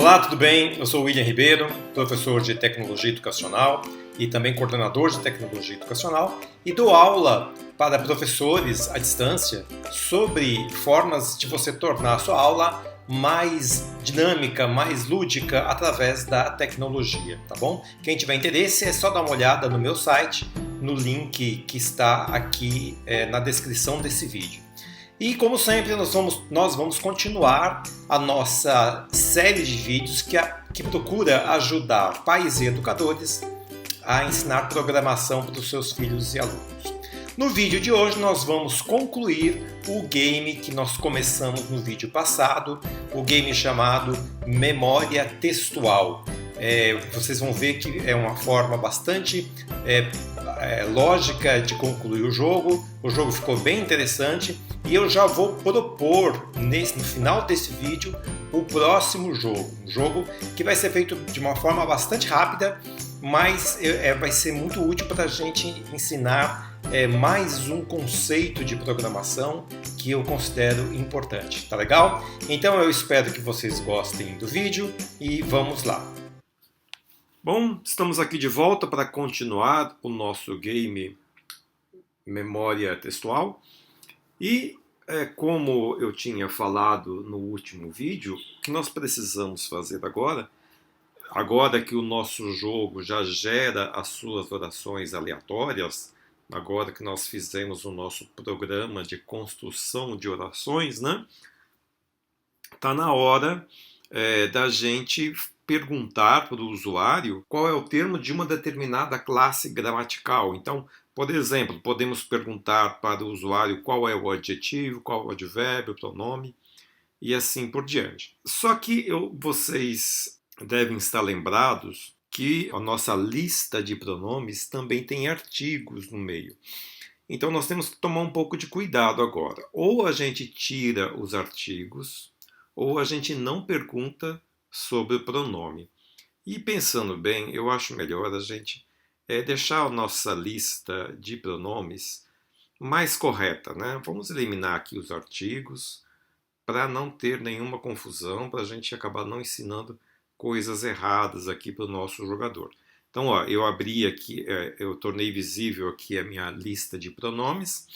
Olá, tudo bem? Eu sou o William Ribeiro, professor de Tecnologia Educacional e também coordenador de Tecnologia Educacional e dou aula para professores à distância sobre formas de você tornar a sua aula mais dinâmica, mais lúdica através da tecnologia, tá bom? Quem tiver interesse é só dar uma olhada no meu site, no link que está aqui na descrição desse vídeo. E como sempre nós vamos continuar a nossa série de vídeos que procura ajudar pais e educadores a ensinar programação para os seus filhos e alunos. No vídeo de hoje nós vamos concluir o game que nós começamos no vídeo passado, o game chamado Memória Textual. Vocês vão ver que é uma forma bastante lógica de concluir o jogo ficou bem interessante e eu já vou propor no final desse vídeo o próximo jogo, um jogo que vai ser feito de uma forma bastante rápida, mas vai ser muito útil para a gente ensinar mais um conceito de programação que eu considero importante, tá legal? Então eu espero que vocês gostem do vídeo e vamos lá! Bom, estamos aqui de volta para continuar o nosso game Memória Textual e como eu tinha falado no último vídeo, o que nós precisamos fazer agora que o nosso jogo já gera as suas orações aleatórias, agora que nós fizemos o nosso programa de construção de orações, né? Tá na hora da gente perguntar para o usuário qual é o termo de uma determinada classe gramatical. Então, por exemplo, podemos perguntar para o usuário qual é o adjetivo, qual é o advérbio, o pronome e assim por diante. Só que vocês devem estar lembrados que a nossa lista de pronomes também tem artigos no meio. Então nós temos que tomar um pouco de cuidado agora. Ou a gente tira os artigos, ou a gente não pergunta sobre o pronome. E pensando bem, eu acho melhor a gente deixar a nossa lista de pronomes mais correta, né? Vamos eliminar aqui os artigos para não ter nenhuma confusão, para a gente acabar não ensinando coisas erradas aqui para o nosso jogador. Então, eu abri aqui, eu tornei visível aqui a minha lista de pronomes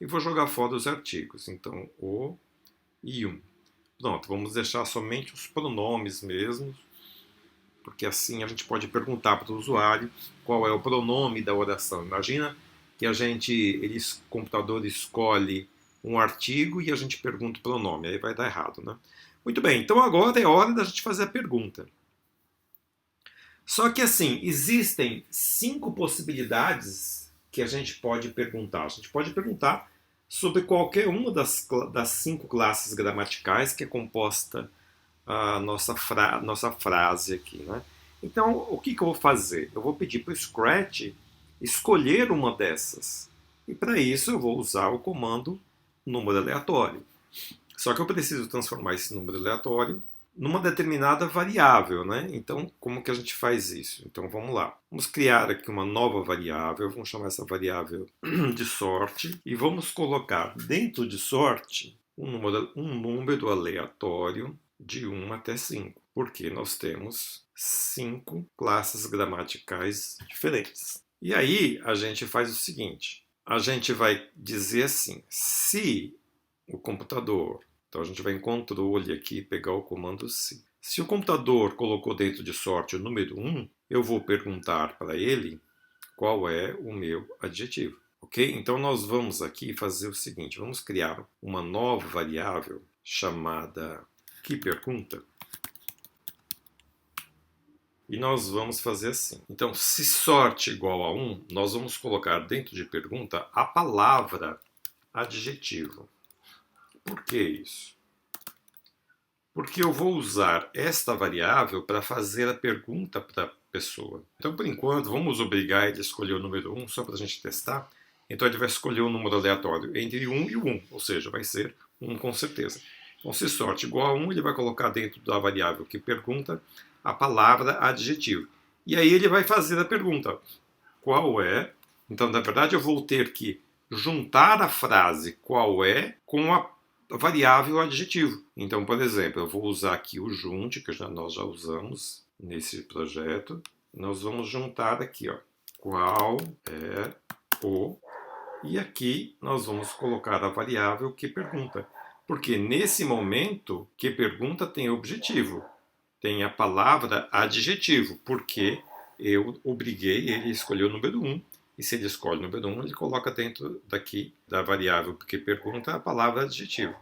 e vou jogar fora os artigos. Então, o e um. Pronto, vamos deixar somente os pronomes mesmo, porque assim a gente pode perguntar para o usuário qual é o pronome da oração. Imagina que o computador escolhe um artigo e a gente pergunta o pronome, aí vai dar errado, né? Muito bem, então agora é hora da gente fazer a pergunta. Só que assim, existem 5 possibilidades que a gente pode perguntar. A gente pode perguntar sobre qualquer uma das 5 classes gramaticais que é composta a nossa frase aqui, né? Então, o que eu vou fazer? Eu vou pedir para o Scratch escolher uma dessas. E para isso eu vou usar o comando número aleatório. Só que eu preciso transformar esse número aleatório numa determinada variável, né? Então, como que a gente faz isso? Então, vamos lá. Vamos criar aqui uma nova variável, vamos chamar essa variável de sorte, e vamos colocar dentro de sorte um número aleatório de 1 até 5, porque nós temos 5 classes gramaticais diferentes. E aí, a gente faz o seguinte, a gente vai dizer assim, se o computador... Então a gente vai em controle aqui, pegar o comando se. Se o computador colocou dentro de sorte o número 1, eu vou perguntar para ele qual é o meu adjetivo. Ok? Então nós vamos aqui fazer o seguinte, vamos criar uma nova variável chamada QuePergunta. E nós vamos fazer assim. Então, se sorte igual a 1, nós vamos colocar dentro de pergunta a palavra adjetivo. Por que isso? Porque eu vou usar esta variável para fazer a pergunta para a pessoa. Então, por enquanto, vamos obrigar ele a escolher o número 1 só para a gente testar. Então, ele vai escolher um número aleatório entre 1 e 1, ou seja, vai ser 1 com certeza. Então, se sorte igual a 1, ele vai colocar dentro da variável que pergunta a palavra adjetivo. E aí ele vai fazer a pergunta. Qual é? Então, na verdade, eu vou ter que juntar a frase qual é com a variável adjetivo. Então, por exemplo, eu vou usar aqui o junte, que nós já usamos nesse projeto. Nós vamos juntar aqui, ó, qual é o... E aqui nós vamos colocar a variável que pergunta. Porque nesse momento, que pergunta tem objetivo. Tem a palavra adjetivo, porque eu obriguei ele a escolher o número 1. E se ele escolhe o número 1, ele coloca dentro daqui da variável que pergunta a palavra adjetivo.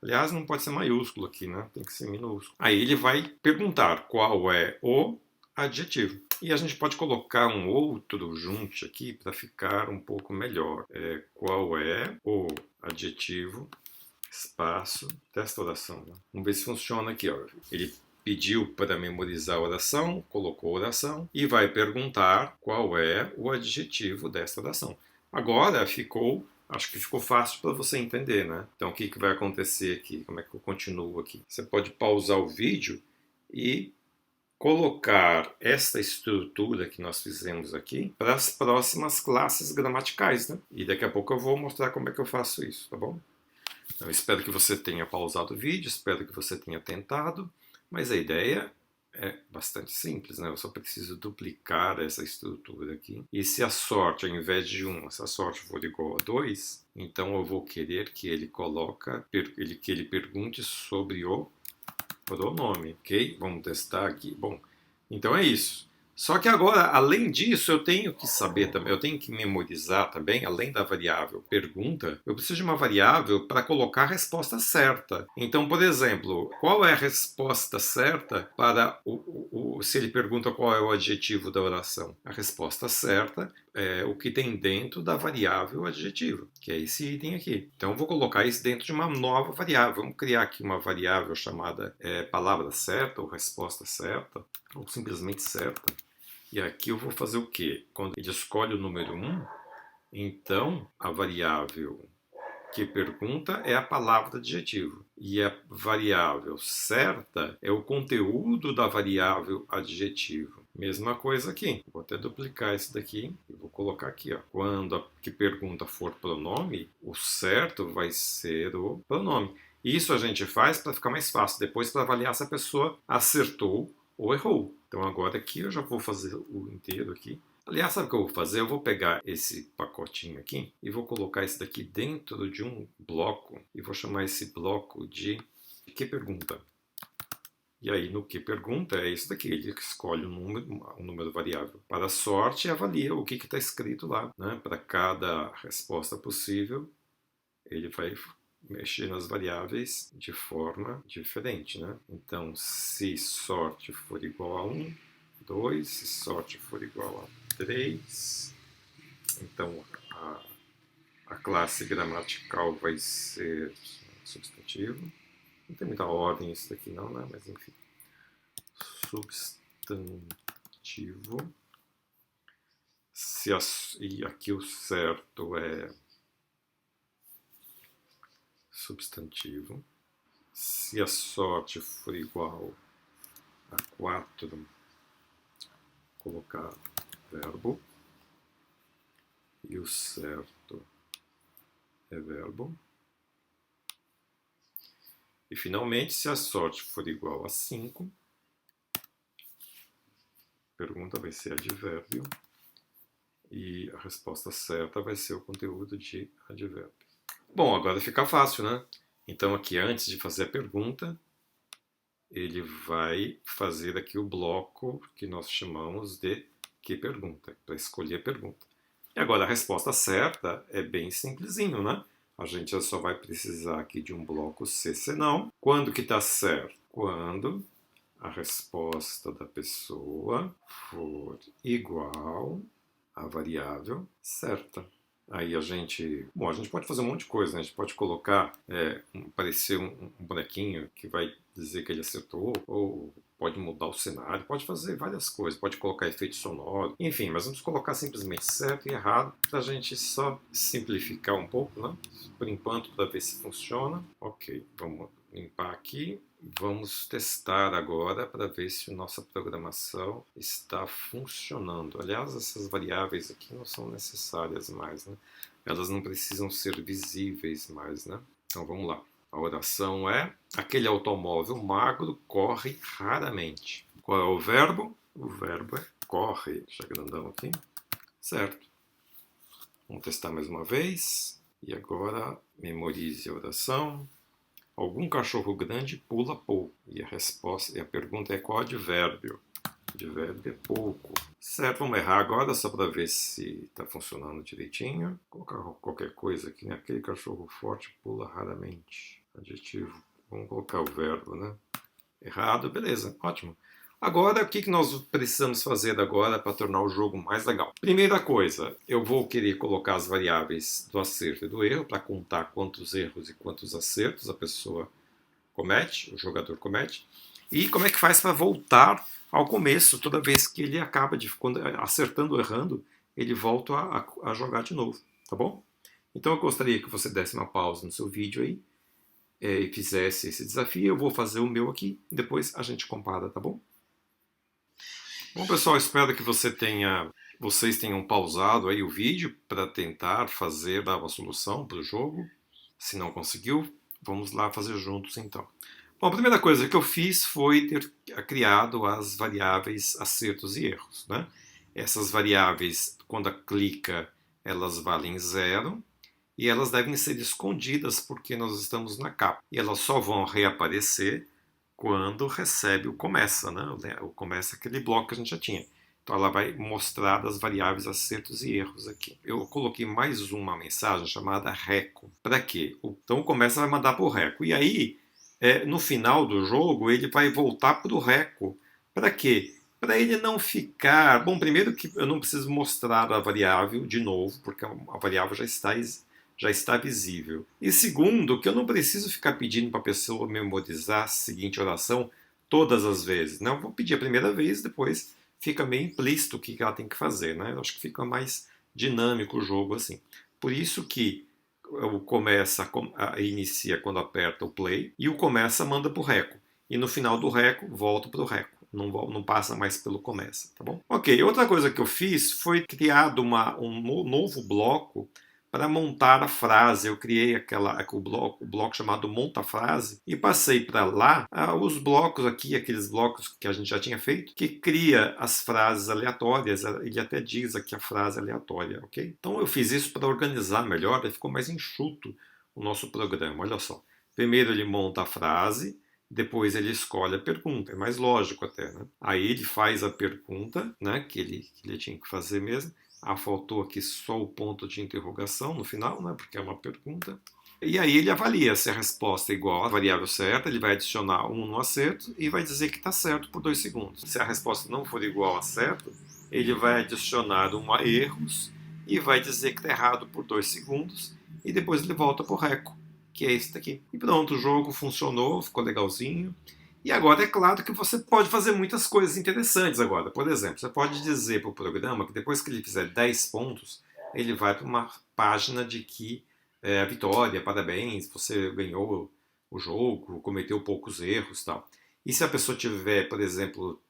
Aliás, não pode ser maiúsculo aqui, né? Tem que ser minúsculo. Aí ele vai perguntar qual é o adjetivo. E a gente pode colocar um outro junte aqui para ficar um pouco melhor. Qual é o adjetivo, espaço, testa oração. Né? Vamos ver se funciona aqui. Ó. Ele pediu para memorizar a oração, colocou a oração e vai perguntar qual é o adjetivo desta oração. Agora acho que ficou fácil para você entender, né? Então o que vai acontecer aqui? Como é que eu continuo aqui? Você pode pausar o vídeo e colocar esta estrutura que nós fizemos aqui para as próximas classes gramaticais, né? E daqui a pouco eu vou mostrar como é que eu faço isso, tá bom? Então, espero que você tenha pausado o vídeo, espero que você tenha tentado, mas a ideia é bastante simples, né? Eu só preciso duplicar essa estrutura aqui. E se a sorte, ao invés de 1, se a sorte for igual a 2, então eu vou querer que ele que ele pergunte sobre o pronome, ok? Vamos testar aqui. Bom, então é isso. Só que agora, além disso, eu tenho que saber também, eu tenho que memorizar também, além da variável pergunta, eu preciso de uma variável para colocar a resposta certa. Então, por exemplo, qual é a resposta certa para se ele pergunta qual é o adjetivo da oração? A resposta certa é o que tem dentro da variável adjetivo, que é esse item aqui. Então, eu vou colocar isso dentro de uma nova variável. Vamos criar aqui uma variável chamada palavra certa, ou resposta certa, ou simplesmente certa. E aqui eu vou fazer o quê? Quando ele escolhe o número 1, então a variável que pergunta é a palavra adjetivo. E a variável certa é o conteúdo da variável adjetivo. Mesma coisa aqui. Vou até duplicar esse daqui e vou colocar aqui. Ó. Quando a que pergunta for pronome, o certo vai ser o pronome. Isso a gente faz para ficar mais fácil, depois para avaliar se a pessoa acertou ou errou. Então agora aqui eu já vou fazer o inteiro aqui. Aliás, sabe o que eu vou fazer? Eu vou pegar esse pacotinho aqui e vou colocar esse daqui dentro de um bloco e vou chamar esse bloco de que pergunta. E aí no que pergunta é isso daqui, ele escolhe um número variável. Para a sorte, avalia o que está escrito lá. Né? Para cada resposta possível, ele vai mexer nas variáveis de forma diferente, né? Então, se sorte for igual a 1, 2, se sorte for igual a 3, então a classe gramatical vai ser substantivo. Não tem muita ordem isso daqui não, né? Mas enfim. Substantivo. E aqui o certo é substantivo. Se a sorte for igual a 4, colocar verbo. E o certo é verbo. E finalmente, se a sorte for igual a 5, a pergunta vai ser advérbio. E a resposta certa vai ser o conteúdo de advérbio. Bom, agora fica fácil, né? Então aqui, antes de fazer a pergunta, ele vai fazer aqui o bloco que nós chamamos de que pergunta, para escolher a pergunta. E agora a resposta certa é bem simplesinho, né? A gente só vai precisar aqui de um bloco se senão. Quando que está certo? Quando a resposta da pessoa for igual à variável certa. Aí a gente pode fazer um monte de coisa, né? A gente pode colocar, aparecer um bonequinho que vai dizer que ele acertou, ou pode mudar o cenário, pode fazer várias coisas, pode colocar efeito sonoro, enfim, mas vamos colocar simplesmente certo e errado para a gente só simplificar um pouco, né? Por enquanto, para ver se funciona. Ok, vamos limpar aqui. Vamos testar agora para ver se a nossa programação está funcionando. Aliás, essas variáveis aqui não são necessárias mais, né? Elas não precisam ser visíveis mais, né? Então vamos lá. A oração é: aquele automóvel magro corre raramente. Qual é o verbo? O verbo é corre. Deixa grandão aqui. Certo. Vamos testar mais uma vez. E agora, memorize a oração. Algum cachorro grande pula pouco. E a resposta, e a pergunta é qual advérbio? O advérbio é pouco. Certo, vamos errar agora só para ver se está funcionando direitinho. Vou colocar qualquer coisa aqui, né? Aquele cachorro forte pula raramente. Adjetivo. Vamos colocar o verbo, né? Errado, beleza, ótimo. Agora, o que nós precisamos fazer agora para tornar o jogo mais legal? Primeira coisa, eu vou querer colocar as variáveis do acerto e do erro para contar quantos erros e quantos acertos a pessoa comete, o jogador comete. E como é que faz para voltar ao começo, toda vez que ele acaba acertando ou errando, ele volta a jogar de novo, tá bom? Então eu gostaria que você desse uma pausa no seu vídeo aí e fizesse esse desafio. Eu vou fazer o meu aqui, depois a gente compara, tá bom? Bom, pessoal, espero que vocês tenham pausado aí o vídeo para tentar dar uma solução para o jogo. Se não conseguiu, vamos lá fazer juntos então. Bom, a primeira coisa que eu fiz foi ter criado as variáveis acertos e erros, né? Essas variáveis, quando clica, elas valem 0 e elas devem ser escondidas porque nós estamos na capa. E elas só vão reaparecer quando recebe o começa, né? O começa é aquele bloco que a gente já tinha. Então ela vai mostrar as variáveis acertos e erros aqui. Eu coloquei mais uma mensagem chamada reco. Para quê? Então o começa vai mandar para o reco. E aí, no final do jogo, ele vai voltar para o reco. Para quê? Para ele não ficar... Bom, primeiro que eu não preciso mostrar a variável de novo, porque a variável já está visível. E segundo, que eu não preciso ficar pedindo para a pessoa memorizar a seguinte oração todas as vezes. Não, eu vou pedir a primeira vez, depois fica meio implícito o que ela tem que fazer, né? Eu acho que fica mais dinâmico o jogo assim. Por isso que o começa inicia quando aperta o play e o começa manda para o reco. E no final do reco, volta para o reco. Não passa mais pelo começa, tá bom? Ok, outra coisa que eu fiz foi criado um novo bloco para montar a frase. Eu criei o bloco chamado monta frase e passei para lá os blocos aqui, aqueles blocos que a gente já tinha feito, que cria as frases aleatórias. Ele até diz aqui a frase aleatória, ok? Então eu fiz isso para organizar melhor, e ficou mais enxuto o nosso programa. Olha só, primeiro ele monta a frase, depois ele escolhe a pergunta, é mais lógico até, né? Aí ele faz a pergunta, né, que ele tinha que fazer mesmo. Faltou aqui só o ponto de interrogação no final, né, porque é uma pergunta. E aí ele avalia se a resposta é igual à variável certa, ele vai adicionar 1 no acerto e vai dizer que está certo por 2 segundos. Se a resposta não for igual a certo, ele vai adicionar 1 a erros e vai dizer que está errado por 2 segundos e depois ele volta para o reco, que é esse daqui. E pronto, o jogo funcionou, ficou legalzinho. E agora é claro que você pode fazer muitas coisas interessantes agora. Por exemplo, você pode dizer para o programa que depois que ele fizer 10 pontos, ele vai para uma página de que a vitória, parabéns, você ganhou o jogo, cometeu poucos erros e tal. E se a pessoa tiver, por exemplo,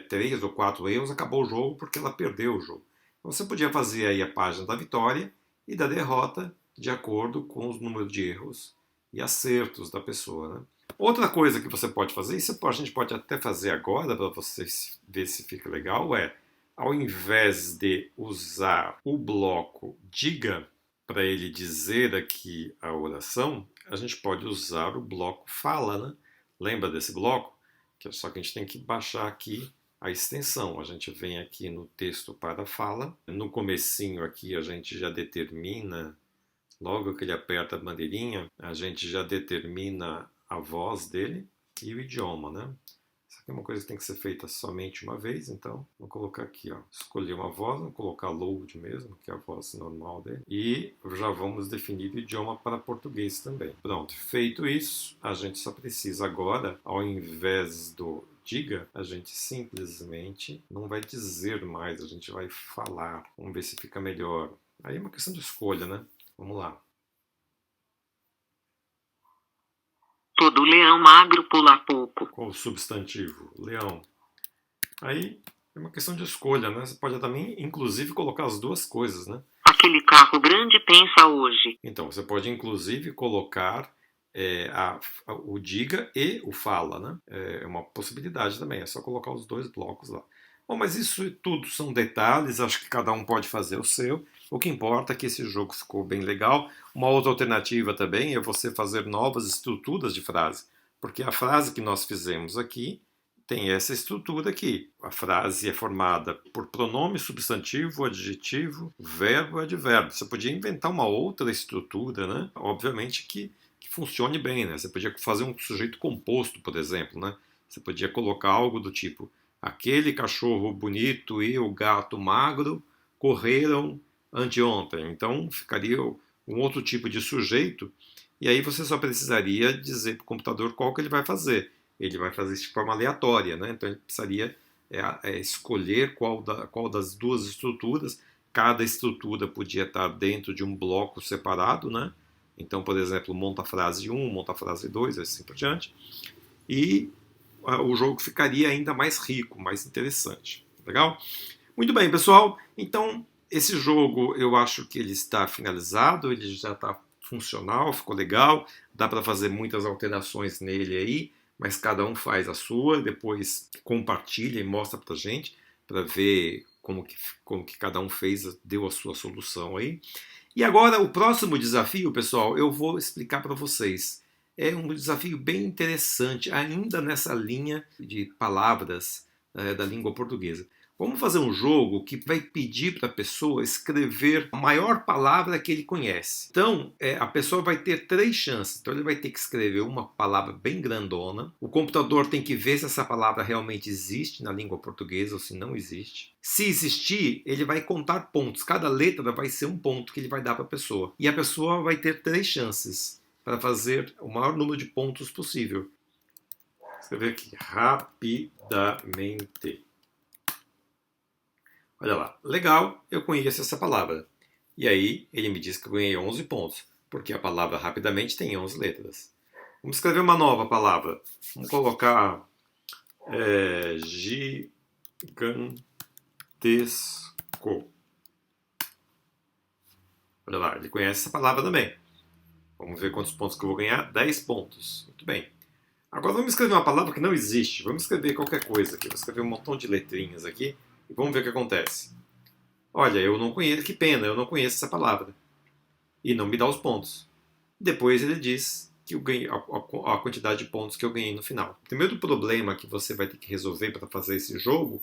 3 ou 4 erros, acabou o jogo porque ela perdeu o jogo. Então, você podia fazer aí a página da vitória e da derrota de acordo com os números de erros e acertos da pessoa, né? Outra coisa que você pode fazer, isso a gente pode até fazer agora para você ver se fica legal, ao invés de usar o bloco diga para ele dizer aqui a oração, a gente pode usar o bloco fala, né? Lembra desse bloco? Só que a gente tem que baixar aqui a extensão. A gente vem aqui no texto para fala. No comecinho aqui a gente já determina, logo que ele aperta a bandeirinha, a gente já determina a voz dele e o idioma, né? Isso aqui é uma coisa que tem que ser feita somente uma vez, então vou colocar aqui, ó, escolher uma voz, vou colocar load mesmo, que é a voz normal dele, e já vamos definir o idioma para português também. Pronto, feito isso, a gente só precisa agora, ao invés do diga, a gente simplesmente não vai dizer mais, a gente vai falar. Vamos ver se fica melhor. Aí é uma questão de escolha, né? Vamos lá. Todo leão magro pula pouco. Qual o substantivo? Leão. Aí é uma questão de escolha, né? Você pode também, inclusive, colocar as duas coisas, né? Aquele carro grande pensa hoje. Então, você pode, inclusive, colocar o diga e o fala, né? É uma possibilidade também, é só colocar os dois blocos lá. Bom, mas isso tudo são detalhes, acho que cada um pode fazer o seu. O que importa é que esse jogo ficou bem legal. Uma outra alternativa também é você fazer novas estruturas de frase, porque a frase que nós fizemos aqui tem essa estrutura aqui. A frase é formada por pronome, substantivo, adjetivo, verbo e advérbio. Você podia inventar uma outra estrutura, né? Obviamente que funcione bem, né? Você podia fazer um sujeito composto, por exemplo, né? Você podia colocar algo do tipo: aquele cachorro bonito e o gato magro correram anteontem. Então ficaria um outro tipo de sujeito, e aí você só precisaria dizer para o computador qual que ele vai fazer. Ele vai fazer isso de forma aleatória, né? Então ele precisaria escolher qual das duas estruturas. Cada estrutura podia estar dentro de um bloco separado, né? Então, por exemplo, monta a frase 1, monta a frase 2, assim por diante. E o jogo ficaria ainda mais rico, mais interessante. Legal? Muito bem, pessoal. Então, esse jogo eu acho que ele está finalizado, ele já está funcional, ficou legal. Dá para fazer muitas alterações nele aí, mas cada um faz a sua, depois compartilha e mostra pra gente, para ver como que cada um fez, deu a sua solução aí. E agora o próximo desafio, pessoal, eu vou explicar para vocês. É um desafio bem interessante, ainda nessa linha de palavras da língua portuguesa. Vamos fazer um jogo que vai pedir para a pessoa escrever a maior palavra que ele conhece. Então, a pessoa vai ter 3 chances. Então, ele vai ter que escrever uma palavra bem grandona. O computador tem que ver se essa palavra realmente existe na língua portuguesa ou se não existe. Se existir, ele vai contar pontos. Cada letra vai ser um ponto que ele vai dar para a pessoa. E a pessoa vai ter 3 chances para fazer o maior número de pontos possível. Vou escrever aqui, rapidamente. Olha lá, legal, eu conheço essa palavra. E aí ele me diz que eu ganhei 11 pontos, porque a palavra rapidamente tem 11 letras. Vamos escrever uma nova palavra. Vamos colocar gigantesco. Olha lá, ele conhece essa palavra também. Vamos ver quantos pontos que eu vou ganhar. 10 pontos. Muito bem. Agora vamos escrever uma palavra que não existe. Vamos escrever qualquer coisa aqui. Vou escrever um montão de letrinhas aqui. E vamos ver o que acontece. Olha, eu não conheço, que pena, eu não conheço essa palavra. E não me dá os pontos. Depois ele diz que eu ganhei a quantidade de pontos que eu ganhei no final. O primeiro problema que você vai ter que resolver para fazer esse jogo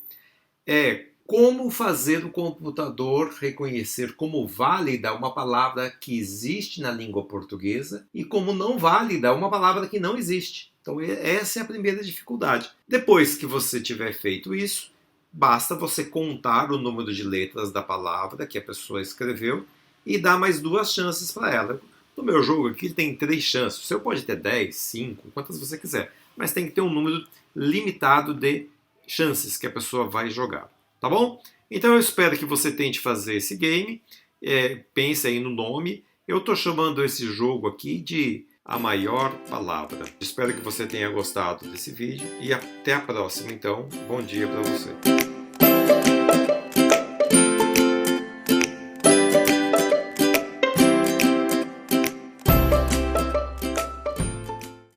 é como fazer o computador reconhecer como válida uma palavra que existe na língua portuguesa e como não válida uma palavra que não existe. Então essa é a primeira dificuldade. Depois que você tiver feito isso, basta você contar o número de letras da palavra que a pessoa escreveu e dar mais 2 chances para ela. No meu jogo aqui tem 3 chances. O seu pode ter 10, 5, quantas você quiser. Mas tem que ter um número limitado de chances que a pessoa vai jogar. Tá bom? Então eu espero que você tente fazer esse game. Pense aí no nome. Eu estou chamando esse jogo aqui de A Maior Palavra. Espero que você tenha gostado desse vídeo e até a próxima. Então, bom dia para você.